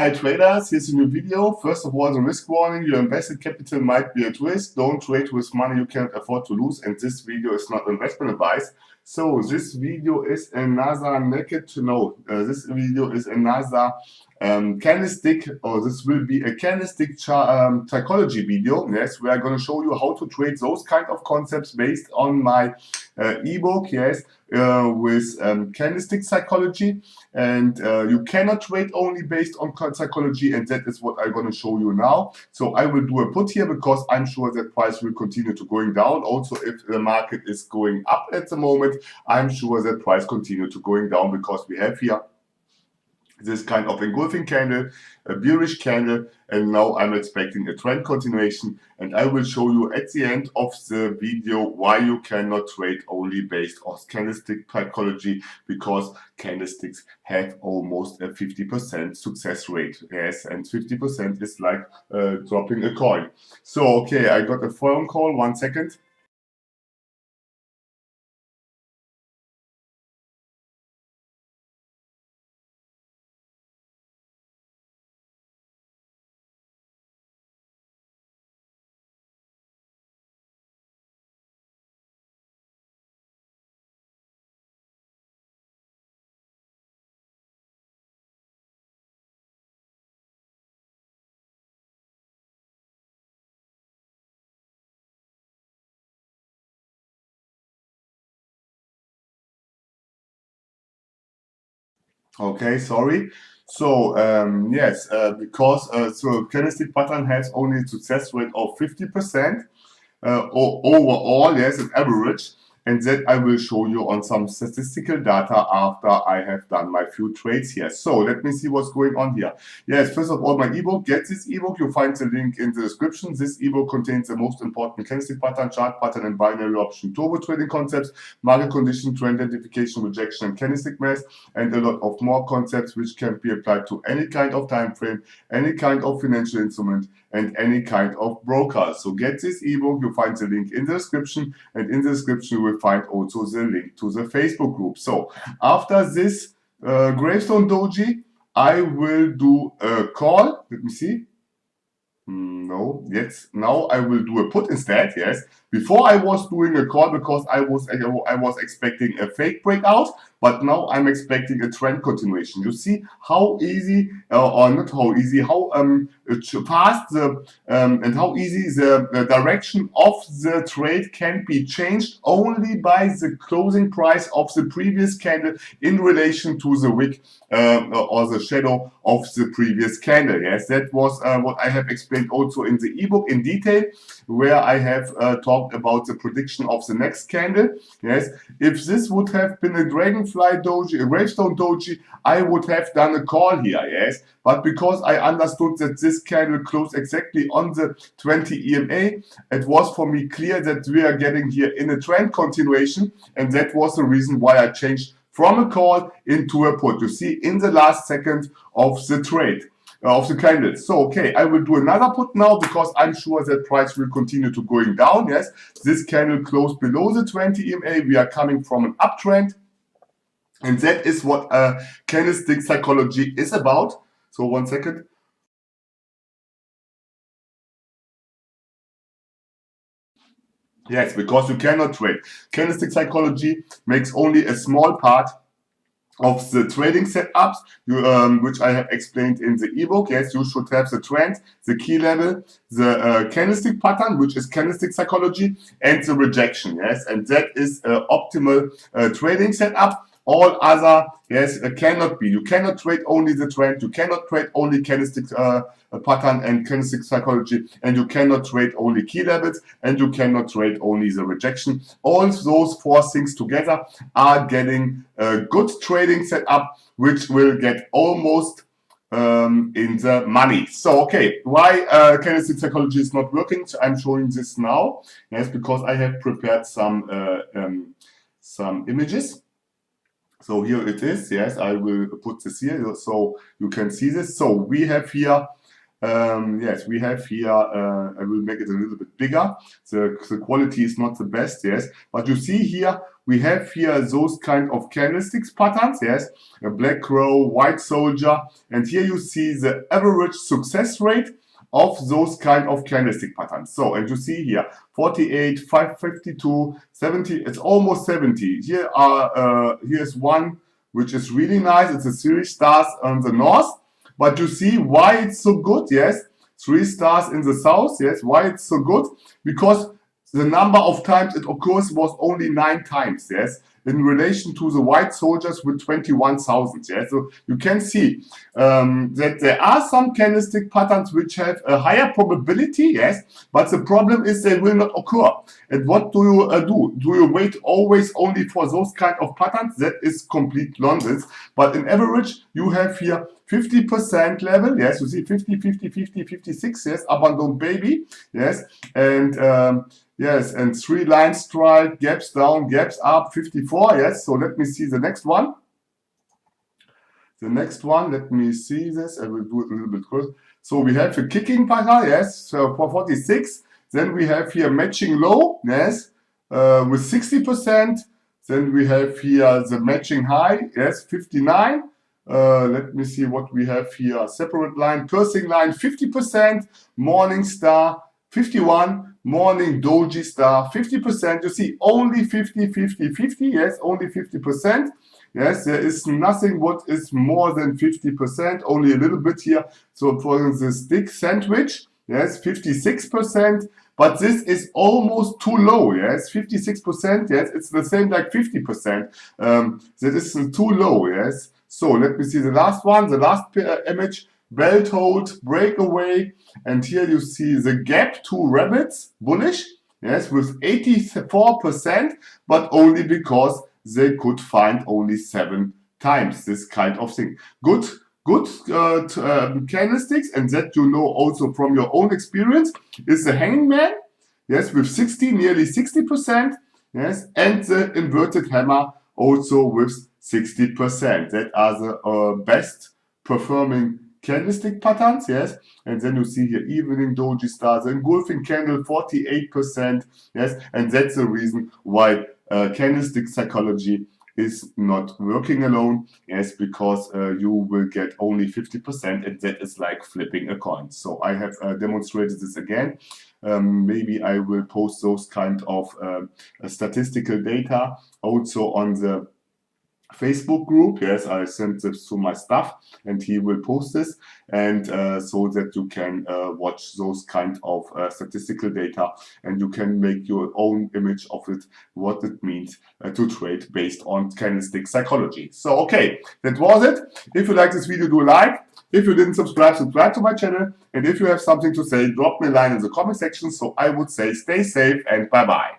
hi traders, here's a new video. First of all, the risk warning: your invested capital might be at risk. Don't trade with money you can't afford to lose, and this video is not investment advice. So this video is another this video is another candlestick, or this will be a candlestick psychology video. Yes, we are going to show you how to trade those kind of concepts based on my ebook. Yes, with candlestick psychology, and you cannot trade only based on psychology, and that is what I'm going to show you now. So I will do a put here because I'm sure that price will continue to going down. Also, if the market is going up at the moment, I'm sure that price continue to going down, because we have here this kind of engulfing candle, a bearish candle, and now I'm expecting a trend continuation, and I will show you at the end of the video why you cannot trade only based on candlestick psychology, because candlesticks have almost a 50% success rate. Yes, and 50% is like dropping a coin. So okay, I got a phone call, 1 second. Okay, sorry. So yes, because so candlestick pattern has only a success rate of 50% overall, yes, an average, and that I will show you on some statistical data after I have done my few trades here. So let me see what's going on here. Yes, first of all, my ebook. Get this ebook. You'll find the link in the description. This ebook contains the most important candlestick pattern, chart pattern, and binary option turbo trading concepts, market condition, trend identification, rejection, and candlestick math, and a lot of more concepts which can be applied to any kind of time frame, any kind of financial instrument, and any kind of broker. So get this ebook. You'll find the link in the description, and in the description you will find also the link to the Facebook group. So after this gravestone doji, I will do a call. Let me see. No, yes. Now I will do a put instead. Yes. Before I was doing a call because I was expecting a fake breakout, but now I'm expecting a trend continuation. You see how easy, or not how easy, how fast and how easy the direction of the trade can be changed only by the closing price of the previous candle in relation to the wick or the shadow of the previous candle. Yes, that was what I have explained also in the ebook in detail, where I have talked about the prediction of the next candle. Yes, if this would have been a dragonfly doji, a gravestone doji, I would have done a call here. Yes, but because I understood that this candle closed exactly on the 20 EMA, it was for me clear that we are getting here in a trend continuation, and that was the reason why I changed from a call into a put. You see, in the last second of the trade. Of the candles. So okay, I will do another put now because I'm sure that price will continue to going down. Yes, this candle closed below the 20 EMA. We are coming from an uptrend, and that is what candlestick psychology is about. So 1 second. Yes, because you cannot trade. Candlestick psychology makes only a small part of the trading setups, which I have explained in the ebook. Yes, you should have the trend, the key level, the candlestick pattern, which is candlestick psychology, and the rejection. Yes, and that is optimal trading setup. All other, yes, cannot be. You cannot trade only the trend. You cannot trade only candlestick pattern and candlestick psychology, and you cannot trade only key levels, and you cannot trade only the rejection. All those four things together are getting a good trading setup, which will get almost in the money. So okay, why candlestick psychology is not working? So I'm showing this now. Yes, because I have prepared some images. So here it is. Yes, I will put this here so you can see this. So we have here, yes, we have here, I will make it a little bit bigger. The quality is not the best, yes, but you see here we have here those kind of candlesticks patterns, yes, a black crow, white soldier, and here you see the average success rate of those kind of candlestick patterns. So, and you see here, 48, 552, 70, it's almost 70. Here are, here's one which is really nice. It's a 3 stars on the north, but you see why it's so good, yes? 3 stars in the south, yes? Why it's so good? Because the number of times it occurs was only 9 times, yes? In relation to the white soldiers with 21,000, yes? So you can see that there are some candlestick patterns which have a higher probability, yes? But the problem is they will not occur. And what do you do? Do you wait always only for those kind of patterns? That is complete nonsense. But in average, you have here 50% level, yes, you see 50, 50, 50, 56, yes, abandoned baby, yes, and yes, and 3 line strike, gaps down, gaps up, 54, yes. So let me see the next one. The next one, let me see this, I will do it a little bit closer. So we have a kicking pattern, yes, so for 46. Then we have here matching low, yes, with 60%. Then we have here the matching high, yes, 59. Let me see what we have here. Separate line, piercing line, 50%, morning star, 51, morning doji star, 50%. You see, only 50, 50, 50. Yes, only 50%. Yes, there is nothing what is more than 50%, only a little bit here. So for the stick sandwich, yes, 56%. But this is almost too low, yes, 56%, yes, it's the same like 50%. That is too low, yes. So let me see the last one, the last image, belt hold, breakaway, and here you see the gap, 2 rabbits, bullish, yes, with 84%, but only because they could find only 7 times this kind of thing. Good candlesticks, and that you know also from your own experience, is the hanging man, yes, with 60, nearly 60%, yes, and the inverted hammer also with 60%. That are the best performing candlestick patterns, yes. And then you see here evening doji stars, the engulfing candle 48%, yes. And that's the reason why candlestick psychology is not working alone, yes, because you will get only 50%, and that is like flipping a coin. So I have demonstrated this again. Maybe I will post those kind of statistical data also on the Facebook group. Yes, I sent this to my staff and he will post this, and so that you can watch those kind of statistical data, and you can make your own image of it, what it means to trade based on candlestick psychology. So okay, that was it. If you like this video, do a like. If you didn't subscribe to my channel, and if you have something to say, drop me a line in the comment section. So I would say stay safe and bye bye.